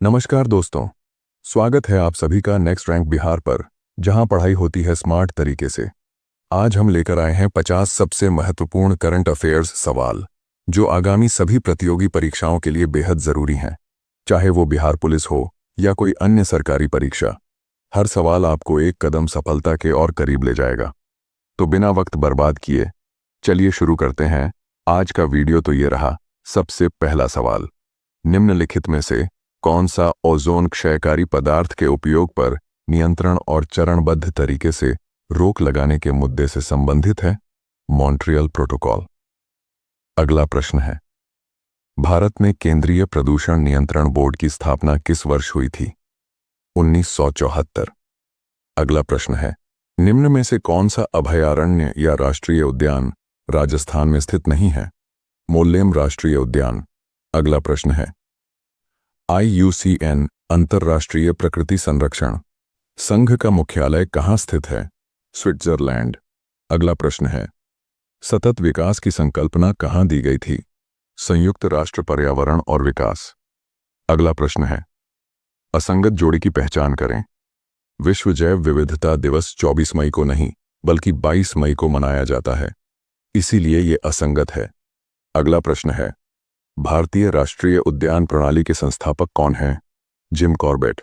नमस्कार दोस्तों, स्वागत है आप सभी का नेक्स्ट रैंक बिहार पर, जहां पढ़ाई होती है स्मार्ट तरीके से। आज हम लेकर आए हैं 50 सबसे महत्वपूर्ण करंट अफेयर्स सवाल, जो आगामी सभी प्रतियोगी परीक्षाओं के लिए बेहद ज़रूरी हैं, चाहे वो बिहार पुलिस हो या कोई अन्य सरकारी परीक्षा। हर सवाल आपको एक कदम सफलता के और करीब ले जाएगा। तो बिना वक्त बर्बाद किए चलिए शुरू करते हैं। आज का वीडियो तो ये रहा। सबसे पहला सवाल, निम्नलिखित में से कौन सा ओजोन क्षयकारी पदार्थ के उपयोग पर नियंत्रण और चरणबद्ध तरीके से रोक लगाने के मुद्दे से संबंधित है? Montreal protocol. अगला प्रश्न है, भारत में केंद्रीय प्रदूषण नियंत्रण बोर्ड की स्थापना किस वर्ष हुई थी? 1974। अगला प्रश्न है, निम्न में से कौन सा अभयारण्य या राष्ट्रीय उद्यान राजस्थान में स्थित नहीं है? मोल्लेम राष्ट्रीय उद्यान। अगला प्रश्न है, IUCN अंतर्राष्ट्रीय प्रकृति संरक्षण संघ का मुख्यालय कहाँ स्थित है? स्विट्जरलैंड। अगला प्रश्न है, सतत विकास की संकल्पना कहाँ दी गई थी? संयुक्त राष्ट्र पर्यावरण और विकास। अगला प्रश्न है, असंगत जोड़ी की पहचान करें। विश्व जैव विविधता दिवस 24 मई को नहीं बल्कि 22 मई को मनाया जाता है, इसीलिए ये असंगत है। अगला प्रश्न है, भारतीय राष्ट्रीय उद्यान प्रणाली के संस्थापक कौन हैं? Jim Corbett.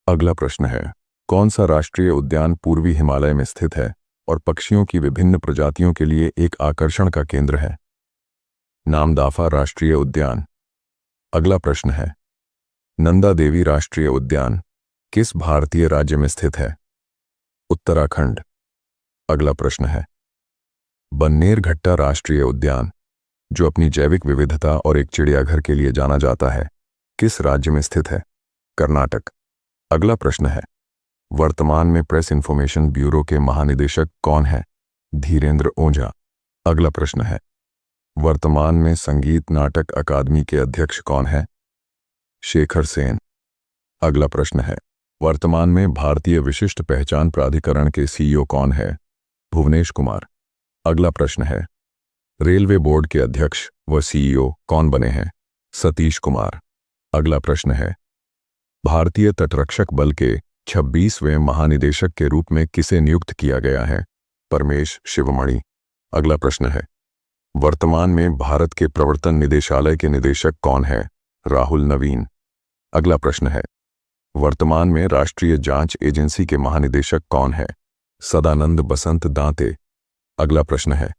अगला प्रश्न है, कौन सा राष्ट्रीय उद्यान पूर्वी हिमालय में स्थित है और पक्षियों की विभिन्न प्रजातियों के लिए एक आकर्षण का केंद्र है? नामदाफा राष्ट्रीय उद्यान। अगला प्रश्न है, नंदा देवी राष्ट्रीय उद्यान किस भारतीय राज्य में स्थित है? उत्तराखंड। अगला प्रश्न है, बन्नेरघट्टा राष्ट्रीय उद्यान, जो अपनी जैविक विविधता और एक चिड़ियाघर के लिए जाना जाता है, किस राज्य में स्थित है? कर्नाटक। अगला प्रश्न है, वर्तमान में प्रेस इन्फॉर्मेशन ब्यूरो के महानिदेशक कौन है? धीरेन्द्र ओझा। अगला प्रश्न है, वर्तमान में संगीत नाटक अकादमी के अध्यक्ष कौन है? शेखर सेन। अगला प्रश्न है, वर्तमान में भारतीय विशिष्ट पहचान प्राधिकरण के CEO कौन है? भुवनेश कुमार। अगला प्रश्न है, रेलवे बोर्ड के अध्यक्ष व CEO कौन बने हैं? सतीश कुमार। अगला प्रश्न है, भारतीय तटरक्षक बल के 26वें महानिदेशक के रूप में किसे नियुक्त किया गया है? परमेश शिवमणि। अगला प्रश्न है, वर्तमान में भारत के प्रवर्तन निदेशालय के निदेशक कौन है? राहुल नवीन। अगला प्रश्न है, वर्तमान में राष्ट्रीय जांच एजेंसी के महानिदेशक कौन है? सदानंद बसंत दांते। अगला प्रश्न है,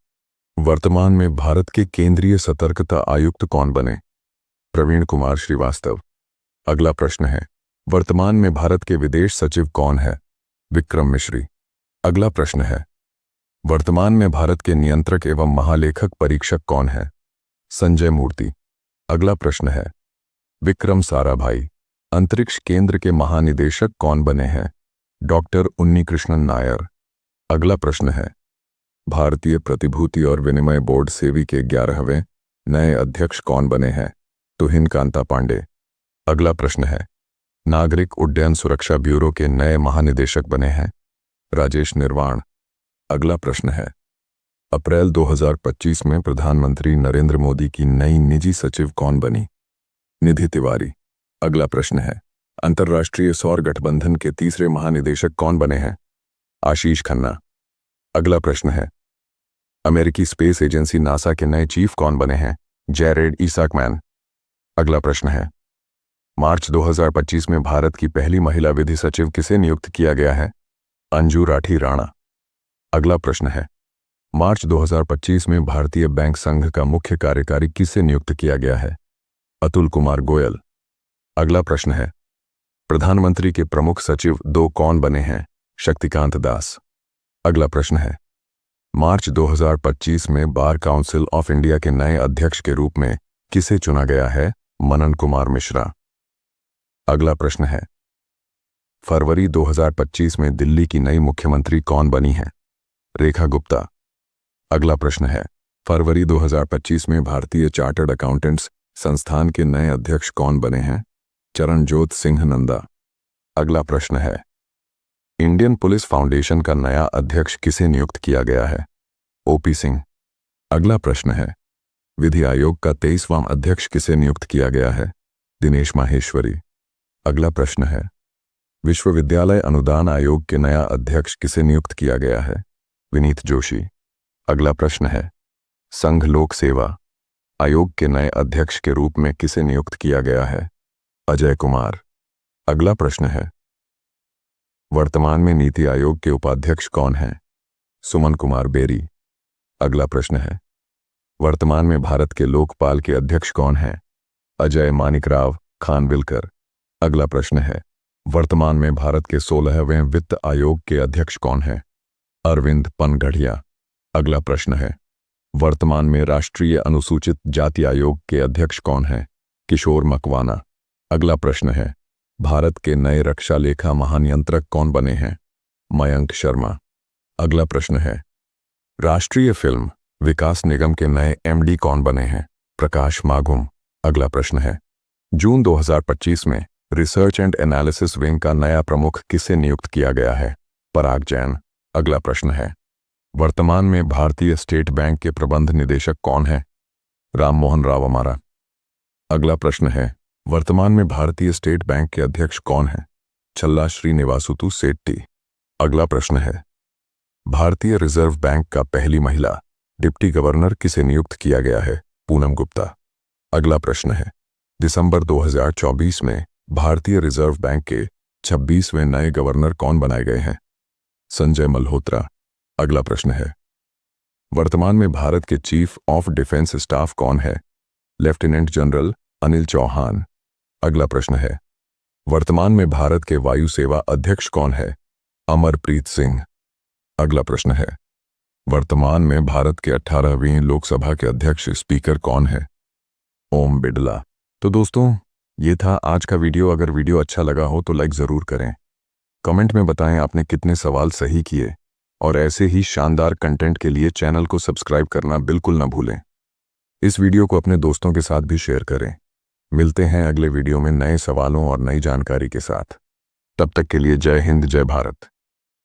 वर्तमान में भारत के केंद्रीय सतर्कता आयुक्त कौन बने? प्रवीण कुमार श्रीवास्तव। अगला प्रश्न है, वर्तमान में भारत के विदेश सचिव कौन है? विक्रम मिश्री। अगला प्रश्न है, वर्तमान में भारत के नियंत्रक एवं महालेखक परीक्षक कौन है? संजय मूर्ति। अगला प्रश्न है, विक्रम साराभाई अंतरिक्ष केंद्र के महानिदेशक कौन बने हैं? डॉक्टर उन्नीकृष्णन नायर। अगला प्रश्न है, भारतीय प्रतिभूति और विनिमय बोर्ड सेबी के 11वें नए अध्यक्ष कौन बने हैं? तुहिन कांता पांडे। अगला प्रश्न है, नागरिक उड्डयन सुरक्षा ब्यूरो के नए महानिदेशक बने हैं? राजेश निर्वाण। अगला प्रश्न है, अप्रैल 2025 में प्रधानमंत्री नरेंद्र मोदी की नई निजी सचिव कौन बनी? निधि तिवारी। अगला प्रश्न है, अंतर्राष्ट्रीय सौर गठबंधन के तीसरे महानिदेशक कौन बने हैं? आशीष खन्ना। अगला प्रश्न है, अमेरिकी स्पेस एजेंसी नासा के नए चीफ कौन बने हैं? जैरेड ईसाकमैन। अगला प्रश्न है, मार्च 2025 में भारत की पहली महिला विधि सचिव किसे नियुक्त किया गया है? अंजू राठी राणा। अगला प्रश्न है, मार्च 2025 में भारतीय बैंक संघ का मुख्य कार्यकारी किसे नियुक्त किया गया है? अतुल कुमार गोयल। अगला प्रश्न है, प्रधानमंत्री के प्रमुख सचिव 2 कौन बने हैं? शक्तिकांत दास। अगला प्रश्न है, मार्च 2025 में बार काउंसिल ऑफ इंडिया के नए अध्यक्ष के रूप में किसे चुना गया है? मनन कुमार मिश्रा। अगला प्रश्न है, फरवरी 2025 में दिल्ली की नई मुख्यमंत्री कौन बनी है? रेखा गुप्ता। अगला प्रश्न है, फरवरी 2025 में भारतीय चार्टर्ड अकाउंटेंट्स संस्थान के नए अध्यक्ष कौन बने हैं? चरणजोत सिंह नंदा। अगला प्रश्न है, इंडियन पुलिस फाउंडेशन का नया अध्यक्ष किसे नियुक्त किया गया है? OP सिंह। अगला प्रश्न है, विधि आयोग का 23वां अध्यक्ष किसे नियुक्त किया गया है? दिनेश माहेश्वरी। अगला प्रश्न है, विश्वविद्यालय अनुदान आयोग के नया अध्यक्ष किसे नियुक्त किया गया है? विनीत जोशी। अगला प्रश्न है, संघ लोक सेवा आयोग के नए अध्यक्ष के रूप में किसे नियुक्त किया गया है? अजय कुमार। अगला प्रश्न है, वर्तमान में नीति आयोग के उपाध्यक्ष कौन हैं? सुमन कुमार बेरी। अगला प्रश्न है, वर्तमान में भारत के लोकपाल के अध्यक्ष कौन हैं? अजय मानिकराव खानविलकर। अगला प्रश्न है, वर्तमान में भारत के 16वें वित्त आयोग के अध्यक्ष कौन हैं? अरविंद पनगढ़िया। अगला प्रश्न है, वर्तमान में राष्ट्रीय अनुसूचित जाति आयोग के अध्यक्ष कौन हैं? किशोर मकवाना। अगला प्रश्न है, भारत के नए रक्षा लेखा महानियंत्रक कौन बने हैं? मयंक शर्मा। अगला प्रश्न है, राष्ट्रीय फिल्म विकास निगम के नए एमडी कौन बने हैं? प्रकाश माघुम। अगला प्रश्न है, जून 2025 में रिसर्च एंड एनालिसिस विंग का नया प्रमुख किसे नियुक्त किया गया है? पराग जैन। अगला प्रश्न है, वर्तमान में भारतीय स्टेट बैंक के प्रबंध निदेशक कौन हैं? राम मोहन राव अमारा। अगला प्रश्न है, वर्तमान में भारतीय स्टेट बैंक के अध्यक्ष कौन हैं? छल्ला श्रीनिवासुतु सेट्टी। अगला प्रश्न है, भारतीय रिजर्व बैंक का पहली महिला डिप्टी गवर्नर किसे नियुक्त किया गया है? पूनम गुप्ता। अगला प्रश्न है, दिसंबर 2024 में भारतीय रिजर्व बैंक के 26वें नए गवर्नर कौन बनाए गए हैं? संजय मल्होत्रा। अगला प्रश्न है, वर्तमान में भारत के चीफ ऑफ डिफेंस स्टाफ कौन है? Lieutenant general Anil Chauhan. अगला प्रश्न है, वर्तमान में भारत के वायु सेवा अध्यक्ष कौन है? अमरप्रीत सिंह। अगला प्रश्न है, वर्तमान में भारत के 18वीं लोकसभा के अध्यक्ष स्पीकर कौन है? ओम बिड़ला। तो दोस्तों, ये था आज का वीडियो। अगर वीडियो अच्छा लगा हो तो लाइक ज़रूर करें। कमेंट में बताएं आपने कितने सवाल सही किए, और ऐसे ही शानदार कंटेंट के लिए चैनल को सब्सक्राइब करना बिल्कुल ना भूलें। इस वीडियो को अपने दोस्तों के साथ भी शेयर करें। मिलते हैं अगले वीडियो में नए सवालों और नई जानकारी के साथ। तब तक के लिए जय हिंद, जय भारत।